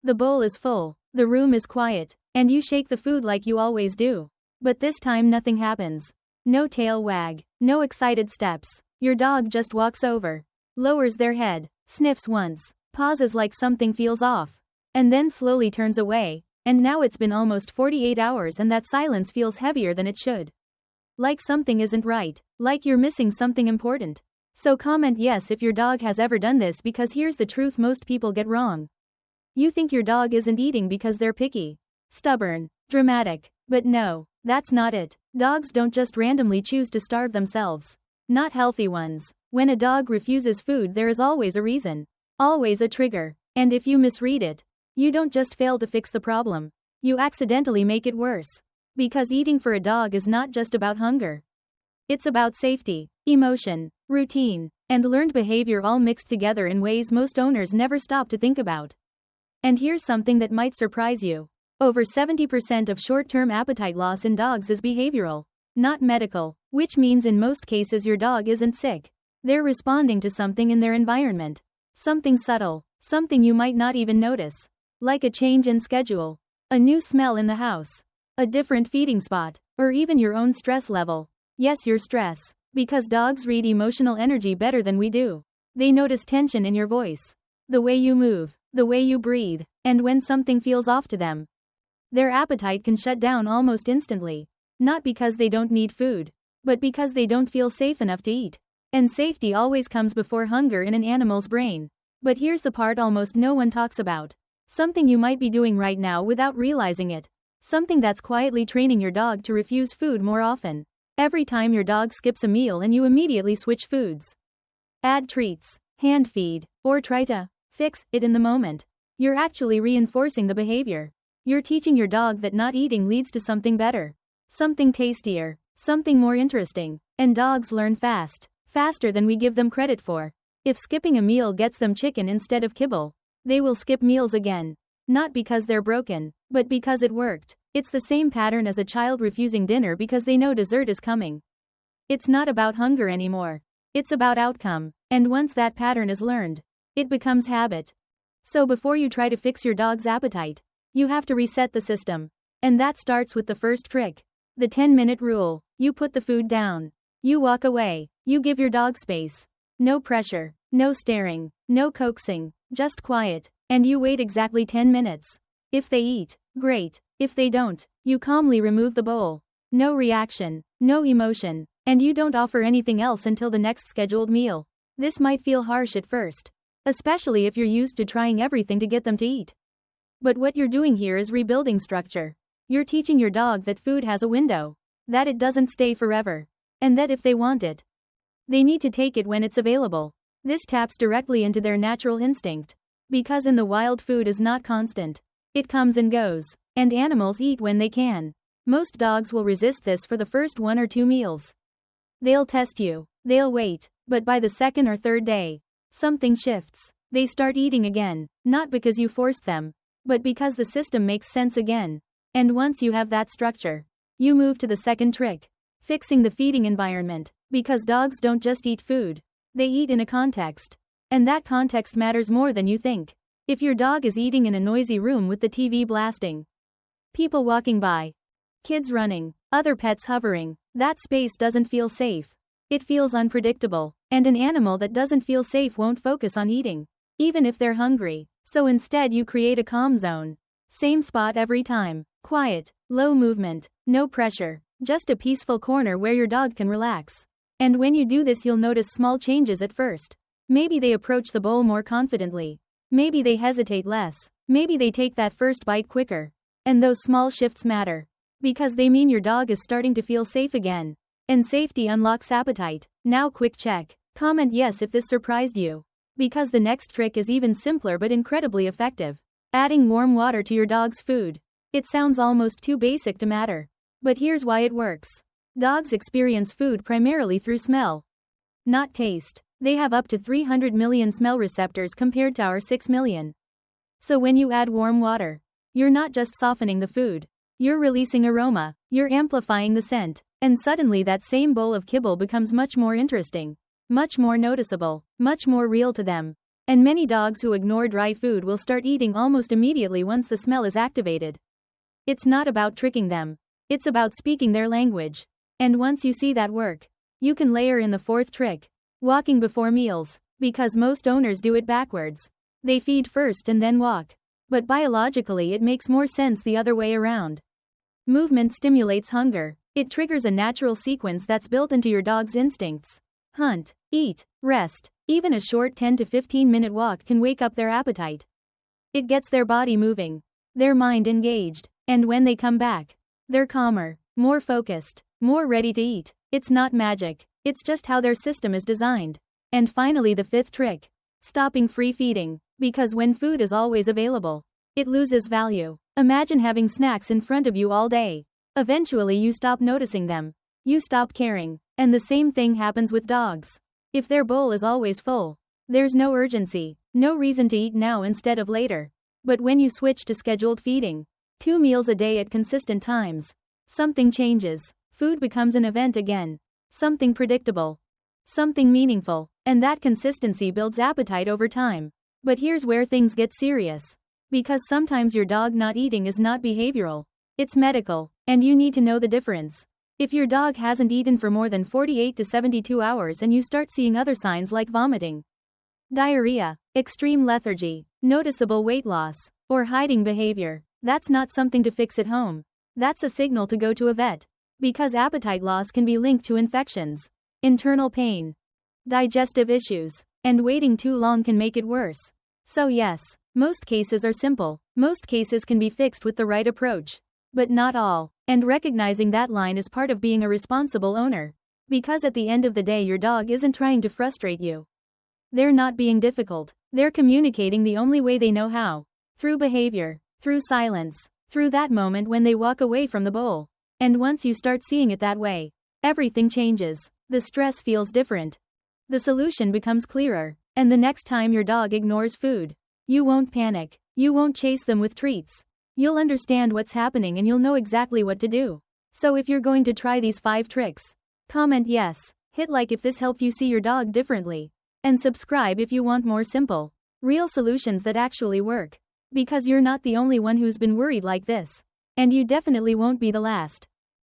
The bowl is full, the room is quiet, and you shake the food like you always do. But this time nothing happens. No tail wag, no excited steps. Your dog just walks over, lowers their head, sniffs once, pauses like something feels off, and then slowly turns away. And now it's been almost 48 hours and that silence feels heavier than it should. Like something isn't right, like you're missing something important. So comment yes if your dog has ever done this, because here's the truth most people get wrong. You think your dog isn't eating because they're picky, stubborn, dramatic, but no, that's not it. Dogs don't just randomly choose to starve themselves. Not healthy ones. When a dog refuses food, there is always a reason. Always a trigger. And if you misread it, you don't just fail to fix the problem, you accidentally make it worse. Because eating for a dog is not just about hunger. It's about safety, emotion, routine, and learned behavior all mixed together in ways most owners never stop to think about. And here's something that might surprise you. Over 70% of short-term appetite loss in dogs is behavioral, not medical, which means in most cases your dog isn't sick. They're responding to something in their environment. Something subtle, something you might not even notice. Like a change in schedule, a new smell in the house, a different feeding spot, or even your own stress level. Yes, your stress. Because dogs read emotional energy better than we do. They notice tension in your voice, the way you move, the way you breathe, and when something feels off to them, their appetite can shut down almost instantly. Not because they don't need food, but because they don't feel safe enough to eat. And safety always comes before hunger in an animal's brain. But here's the part almost no one talks about. Something you might be doing right now without realizing it. Something that's quietly training your dog to refuse food more often. Every time your dog skips a meal and you immediately switch foods, add treats, hand feed, or try to fix it in the moment, you're actually reinforcing the behavior. You're teaching your dog that not eating leads to something better, something tastier, something more interesting. And dogs learn fast, faster than we give them credit for. If skipping a meal gets them chicken instead of kibble, they will skip meals again. Not because they're broken, but because it worked. It's the same pattern as a child refusing dinner because they know dessert is coming. It's not about hunger anymore. It's about outcome. And once that pattern is learned, it becomes habit. So before you try to fix your dog's appetite, you have to reset the system. And that starts with the first trick. The 10-minute rule. You put the food down. You walk away. You give your dog space. No pressure, no staring, no coaxing, just quiet, and you wait exactly 10 minutes. If they eat, great. If they don't, you calmly remove the bowl. No reaction, no emotion, and you don't offer anything else until the next scheduled meal. This might feel harsh at first, especially if you're used to trying everything to get them to eat. But what you're doing here is rebuilding structure. You're teaching your dog that food has a window, that it doesn't stay forever, and that if they want it, they need to take it when it's available. This taps directly into their natural instinct. Because in the wild, food is not constant. It comes and goes, and animals eat when they can. Most dogs will resist this for the first 1 or 2 meals. They'll test you, they'll wait, but by the second or third day, something shifts. They start eating again, not because you forced them, but because the system makes sense again. And once you have that structure, you move to the second trick. Fixing the feeding environment. Because dogs don't just eat food, they eat in a context. And that context matters more than you think. If your dog is eating in a noisy room with the TV blasting, people walking by, kids running, other pets hovering, that space doesn't feel safe. It feels unpredictable. And an animal that doesn't feel safe won't focus on eating, even if they're hungry. So instead you create a calm zone. Same spot every time. Quiet, low movement, no pressure. Just a peaceful corner where your dog can relax. And when you do this, you'll notice small changes at first. Maybe they approach the bowl more confidently. Maybe they hesitate less. Maybe they take that first bite quicker. And those small shifts matter. Because they mean your dog is starting to feel safe again. And safety unlocks appetite. Now quick check. Comment yes if this surprised you. Because the next trick is even simpler but incredibly effective. Adding warm water to your dog's food. It sounds almost too basic to matter. But here's why it works. Dogs experience food primarily through smell, not taste. They have up to 300 million smell receptors compared to our 6 million. So when you add warm water, you're not just softening the food, you're releasing aroma, you're amplifying the scent, and suddenly that same bowl of kibble becomes much more interesting, much more noticeable, much more real to them. And many dogs who ignore dry food will start eating almost immediately once the smell is activated. It's not about tricking them. It's about speaking their language. And once you see that work, you can layer in the fourth trick: walking before meals, because most owners do it backwards. They feed first and then walk. But biologically it makes more sense the other way around. Movement stimulates hunger. It triggers a natural sequence that's built into your dog's instincts. Hunt, eat, rest. Even a short 10 to 15-minute walk can wake up their appetite. It gets their body moving, their mind engaged, and when they come back, they're calmer, more focused, more ready to eat. It's not magic. It's just how their system is designed. And finally, the fifth trick: stopping free feeding. Because when food is always available, it loses value. Imagine having snacks in front of you all day. Eventually you stop noticing them. You stop caring. And the same thing happens with dogs. If their bowl is always full, there's no urgency, no reason to eat now instead of later. But when you switch to scheduled feeding, 2 meals a day at consistent times, something changes. Food becomes an event again. Something predictable. Something meaningful. And that consistency builds appetite over time. But here's where things get serious. Because sometimes your dog not eating is not behavioral. It's medical. And you need to know the difference. If your dog hasn't eaten for more than 48 to 72 hours and you start seeing other signs like vomiting, diarrhea, extreme lethargy, noticeable weight loss, or hiding behavior, that's not something to fix at home. That's a signal to go to a vet. Because appetite loss can be linked to infections, internal pain, digestive issues, and waiting too long can make it worse. So yes, most cases are simple. Most cases can be fixed with the right approach. But not all. And recognizing that line is part of being a responsible owner. Because at the end of the day, your dog isn't trying to frustrate you. They're not being difficult. They're communicating the only way they know how. Through behavior, through silence, through that moment when they walk away from the bowl. And once you start seeing it that way, everything changes. The stress feels different. The solution becomes clearer. And the next time your dog ignores food, you won't panic. You won't chase them with treats. You'll understand what's happening and you'll know exactly what to do. So if you're going to try these 5 tricks, comment yes, hit like if this helped you see your dog differently, and subscribe if you want more simple, real solutions that actually work. Because you're not the only one who's been worried like this. And you definitely won't be the last.